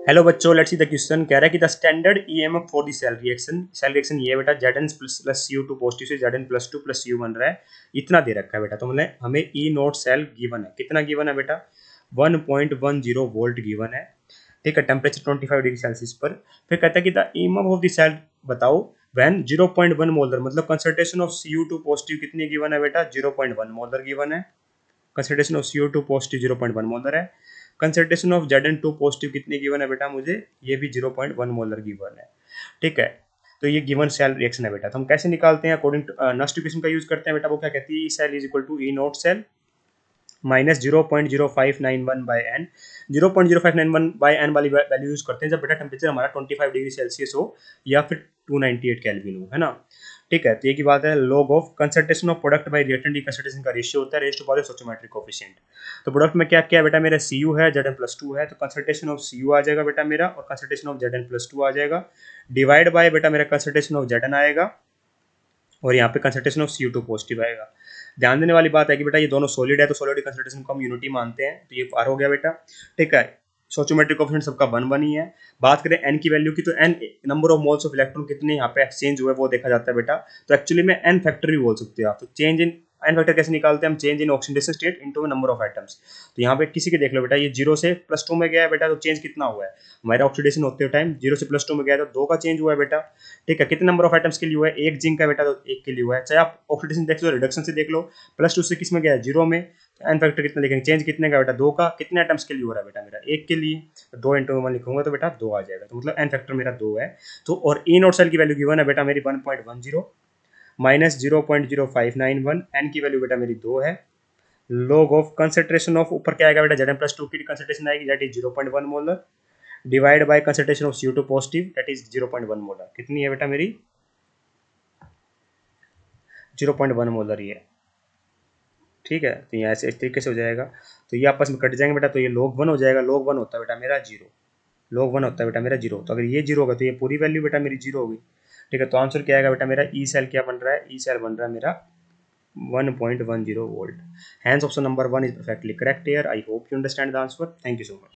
Hello बच्चों, let's see the question. कह रहा है कि the standard EMF for the cell reaction ये है बेटा, Zn प्लस Cu2 पॉजिटिव से Zn प्लस 2 प्लस Cu बन रहा है। इतना दे रखा है बेटा, तो मतलब हमें ई नोट सेल गिवन है। कितना गिवन है बेटा? 1.10 वोल्ट गिवन है। ठीक है, टेम्परेचर 25 डिग्री सेल्सियस पर। फिर कहता है कि the EMF of the cell बताओ व्हेन 0.1 मोलर, मतलब कंसंट्रेशन ऑफ Cu2 पॉजिटिव कितनी गिवन है बेटा? 0.1 मोलर गिवन है। Concentration of CO2 positive 0.1 molar है। कंसंट्रेशन ऑफ Zn2 पॉजिटिव कितनी गिवन है बेटा मुझे? ये भी 0.1 मोलर गिवन है। ठीक है, तो ये गिवन सेल रिएक्शन है बेटा। तो हम कैसे निकालते हैं? अकॉर्डिंग टू नस्ट इक्वेशन का यूज करते हैं बेटा। वो क्या कहती है? E cell is equal to E naught cell minus 0.0591 by n. 0.0591 by n वाली वैल्यू यूज करते हैं जब बेटा टेम्परेचर हमारा 25 डिग्री सेल्सियस हो या फिर 298 केल्विन हो, है ना। ठीक है, तो ये की बात है। Log of concentration of product bye reactant की कंसंट्रेशन का रेशियो होता है रेज़ टू पावर स्टोइचोमेट्रिक कोएफिशिएंट। तो प्रोडक्ट में क्या क्या है बेटा? मेरा Cu है, Zn+2 है, तो कंसंट्रेशन ऑफ Cu आ जाएगा बेटा मेरा, और कंसंट्रेशन ऑफ Zn+2 आ जाएगा, डिवाइड बाय बेटा मेरा कंसंट्रेशन ऑफ Zn आएगा, और यहाँ पे कंसंट्रेशन ऑफ CO2 पॉजिटिव आएगा। ध्यान देने वाली बात है कि बेटा ये दोनों सॉलिड है, तो सॉलिड कंसंट्रेशन को हम यूनिटी मानते हैं, तो ये पार हो गया बेटा। ठीक है, स्टोइचोमेट्रिक कोएफिशिएंट सबका 1 ही है। बात करें n की वैल्यू की, तो n number of moles of electron कितने यहाँ पे एक्सचेंज हुए वो देखा जाता है बेटा। तो एक्चुअली में n फैक्टर भी बोल सकते हो आप। तो चेंज इन n फैक्टर कैसे निकालते हैं हम? Change in oxidation state into number of atoms. तो यहाँ पे किसी के देख लो बेटा, ये 0 से +2 में गया है बेटा, तो चेंज कितना हुआ है हमारा? ऑक्सीडेशन होते हुए टाइम 0 से +2 में गया है, तो 2 का चेंज हुआ है बेटा। ठीक है, कितने नंबर ऑफ आइटम्स के लिए हुआ है? एक जिंक का बेटा, तो एक के लिए हुआ है। चाहे आप ऑक्सीडेशन देख लो, रिडक्शन से देख लो, +2 से किस में गया है? 0 में। एन फैक्टर कितना लिखेंगे? चेंज कितने का बेटा? 2 का। कितने आइटम्स के लिए हो रहा है बेटा मेरा? एक के लिए। तो 2 इंटू 1 लिखूंगा तो बेटा 2 आ जाएगा। तो मतलब एन फैक्टर मेरा 2 है। तो और ई नोट सेल की वैल्यू गिवन है बेटा मेरी 1.10 माइनस 0.0591। एन की वैल्यू बेटा मेरी 2 है। लॉग ऑफ कंसंट्रेशन ऑफ ऊपर क्या आएगा बेटा? Zn+2 की कंसंट्रेशन आएगी, that is 0.1 molar, divide by concentration of CO2 positive, that is 0.1 molar. कितनी है बेटा मेरी? 0.1 मोलर ही है। ठीक है, तो यहाँ ऐसे इस तरीके से हो जाएगा। तो ये आपस में कट जाएंगे बेटा, तो ये log 1 हो जाएगा। log 1 होता है बेटा मेरा 0। log 1 होता है बेटा मेरा 0। तो अगर ये 0 होगा तो ये पूरी वैल्यू बेटा मेरी 0 होगी। ठीक है, तो आंसर क्या आएगा बेटा मेरा? ई सेल क्या बन रहा है? ई सेल बन रहा है मेरा 1.10 volt. Hence option number 1 is perfectly correct here. I hope you understand the answer. Thank you so much.